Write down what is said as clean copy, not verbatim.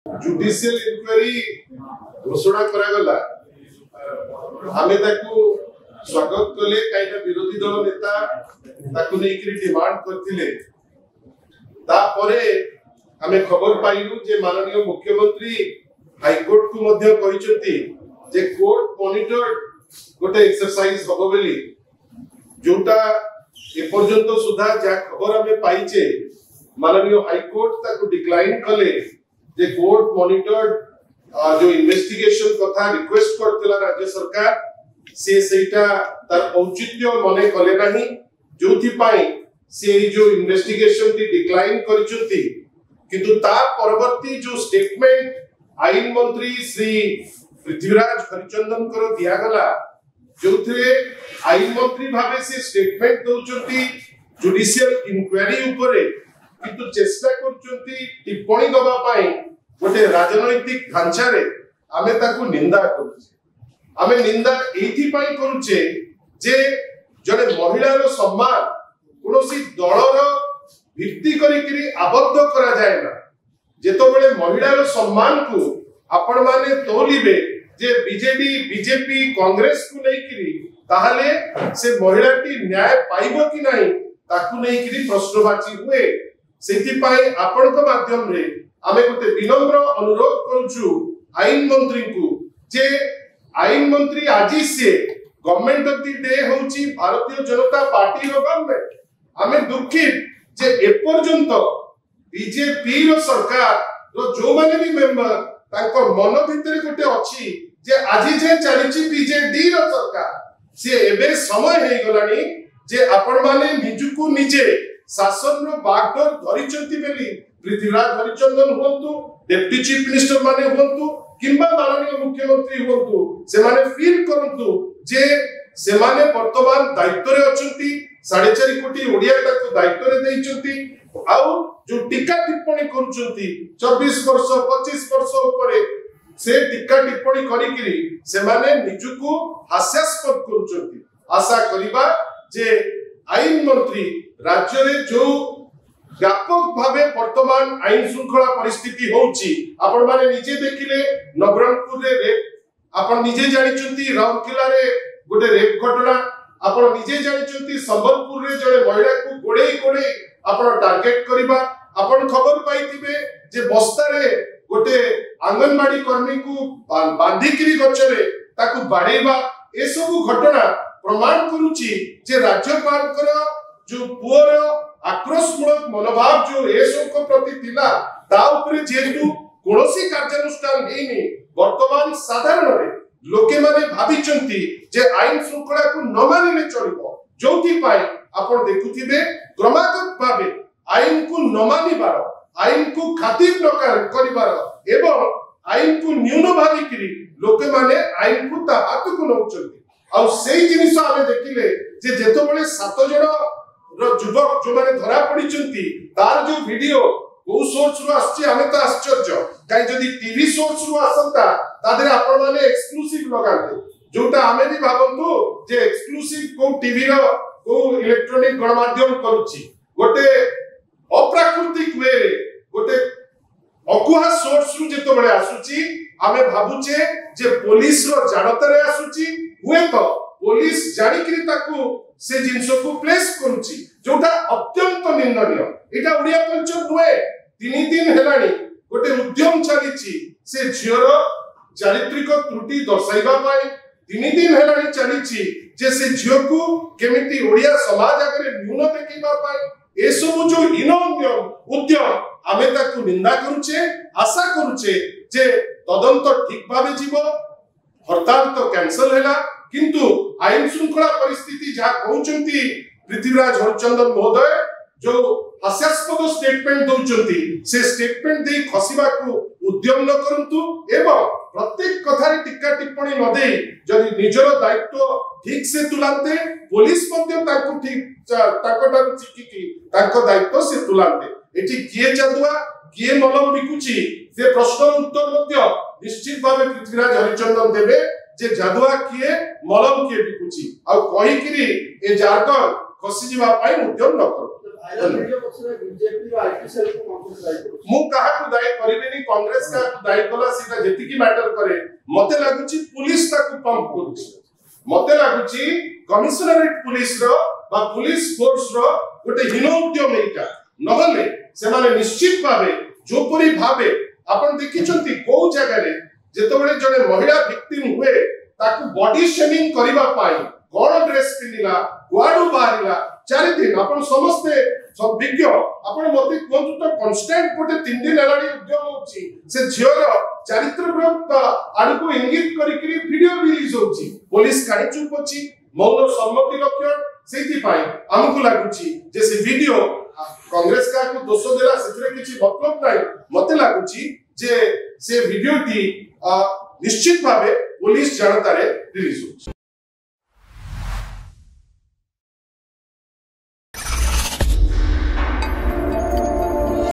Judicial inquiry घोषणा करागला आमे ताकू स्वागत कले काइना विरोधी दल नेता ताकू नेकरी डिमांड करथिले तापरे आमे खबर पाइलु जे माननीय मुख्यमंत्री हाईकोर्ट को मध्य कहिसथि जे कोर्ट मॉनिटर्ड गोटे एक्सरसाइज हबो बेली जोटा ए पर्यंत सुधा जा खबर आमे पाइचे माननीय हाईकोर्ट ताकू डिक्लाइन कले जे कोर्ट मॉनिटर्ड जो इन्वेस्टिगेशन कथा रिक्वेस्ट करथिला राज्य सरकार से सेटा तार औचित्य मने कले नाही जोथि पाई से जो इन्वेस्टिगेशन टी डिक्लाइन करिसथि किंतु ता परवर्ती जो स्टेटमेंट आईन मंत्री श्री पृथ्वीराज हरिचंदन कर दिया गला जोथे आईन मंत्री भाबे से स्टेटमेंट दोचंती जुडिशियल इंक्वायरी उपरे किंतु चेष्टा करचंती टिप्पणी दबा पाई गोटे राजनैतिक ढांचा रे आमे ताकू निंदा करूचे आमे निंदा एथि पाई करूचे जे जने महिला रो सम्मान कोनोसी दलर भित्ति करिकरी आबद्ध करा जाय ना जेतो बेले महिला रो सम्मान को आपण माने तोलिबे जे बीजेपी कांग्रेस को लेकिरी ताहाले से महिलाटी न्याय पाइबो कि नाही ताकू लेकिरी प्रश्नवाची हुए सेति पाई आपण को माध्यम रे आमे गोटे विनम्र अनुरोध करूछु आईन मंत्री को जे आईन मंत्री आजी से गवर्नमेंट ऑफ द डे होची भारतीय जनता पार्टी रो गवर्नमेंट आमे दुखित जे ए पर्यंत बीजेपी रो सरकार रो जो माने भी मेंबर ताको मन भितरे गोटे अछि जे आजी जे चलीची बीजेडी रो सरकार से एबे समय हे गलानी जे आपण माने निजुकु निजे शासन रो बागडोर धरिचंती बेली पृथ्वीराज हरिचंदन हुंतु डेप्टी चीफ मिनिस्टर माने हुंतु किंबा माननीय मुख्यमंत्री हुंतु से माने फील करंतु जे से माने वर्तमान दायित्व रे अछंती 4.5 कोटी ओडिया ताको दायित्व रे देइचंती आउ जो टीका टिप्पणी करूचंती 24 वर्ष 25 वर्ष ऊपर से टीका टिप्पणी करिकरी से माने निजुकु हास्यास्पद करूचंती आशा करिबा जे आईन मंत्री राज्य रे जो व्यापक भावे वर्तमान आईन श्रृंखला परिस्थिति होउची आपण माने निजे देखिले नवरंगपुर रे रेप आपण निजे जानिचंती राउरकेला रे गोटे रेप घटना आपण निजे जानिचंती संबलपुर रे जड़े महिला को गोड़े आपण टार्गेट करिबा आपण खबर पाइथिबे जे बस्ता रे गोटे आंगनबाड़ी कर्मी को बांधिकरी गचरे ताकू बाड़ेबा ए सब घटना प्रमाण करूची जे राज्यपाल कर जो पुअर आक्रोशमूलक मनोभाव जो एसोक प्रति थिला ता उपरे जेतु कोनोसी कार्यानुष्ठान हेनी वर्तमान साधारण रे लोके माने भाबिचंती जे आईन श्रृंखला को न मानिले चलिबो जोथि पाई आपण देखुथिबे क्रमागत भाबे आईन को न मानिबार आईन को खातिर न करिबार एवं आईन को न्यून भाबिकरी लोके माने आईन को ता हाथ को नउचंती आ सेही जिनिस आमे देखिले जे जेतो बेले 7 जण युवक जो माने धरा पड़िचंती तार जो वीडियो को सोर्स रु आछि हमें तो आश्चर्य काई जदी टीवी सोर्स रु आसंता तादरे आपण माने एक्सक्लूसिव लगाते जोटा हमें भी भाबंतु जे एक्सक्लूसिव को टीवी रो को इलेक्ट्रॉनिक गणमाध्यम करूची गोटे अप्राकृतिक वे रे गोटे अकुहा सोर्स रु जेतो बळे आसुची हमें भाबुचे जे पुलिस रो जानतरे आसुची हुए तो पुलिस जानिकरी ताकू से जिंसो को प्लेस करूची जोटा अत्यंत निंदनीय एटा ओडिया कल्चर नुए 3 दिन हेलानी गोटे उद्यम चलीची से झियर चारित्रिक त्रुटि दर्शाइबा पाई 3 दिन हेलानी चलीची जे से झियो को केमिति ओडिया समाज आगरे न्यून देखिबा पाई ए सब जो इनोन्यम उद्यम आमे ताकू निंदा करूचे आशा करूचे जे तदंत ठीक भाबे जीवो हड़ताल तो कैंसिल हैला किंतु आईन श्रृंखला परिस्थिति जहाँ कहउचंती पृथ्वीराज हरिचंदन महोदय जो हास्यास्पद स्टेटमेंट दउचंती से स्टेटमेंट दे खसिबा को उद्यम न करंतु एवं प्रत्येक कथारे टिक्का टिप्पणी न दे जदि निजर दायित्व ठीक से तुलांते पुलिस मध्य ताकू ठीक ताकटा चिकिकी ताको दायित्व से तुलांते एठी किए जादुआ किए मलम बिकुची से प्रश्न उत्तर मध्य निश्चित भावे पृथ्वीराज हरिचंदन देबे जे जादुआ किए मलम किए बिकुची आ कहि किरी ए जारगन खसी जीवा पाई उद्यम न करो। मु काहाकु दायी करिबेनी कांग्रेस काहाकु दायी कला सीधा जेतिकी मैटर करे मते लागुची पुलिस ताकु पंप करूची मते लागुची कमिशनरेट पुलिस रो बा पुलिस फोर्स रो गोटे हिनोद्यम एटा नहले से माने निश्चित भाबे जोपरी भाबे आपण देखिचंती को जगह रे जेतबेले जने महिला विक्टिम हुए ताकु बॉडी शेमिंग करिबा पाई कोन ड्रेस पिनिला गुआडू बाहरिला चारि दिन आपण समस्ते सब विज्ञ आपण मते कोंतु तो कांस्टेंट गोटे 3 दिन एलाडी उद्यम होची से झियर चरित्र आडको इंगित करिकरी वीडियो रिलीज होची पुलिस काहे चुप होची मौन सम्मति लक्षण सेति पाई हमकु लागुची जे से वीडियो कांग्रेस का को दोष देला सेतरे किछि मतलब नाही मते लागुची जे से वीडियो टी निश्चित भाबे पुलिस जनता रे रिलीज होची।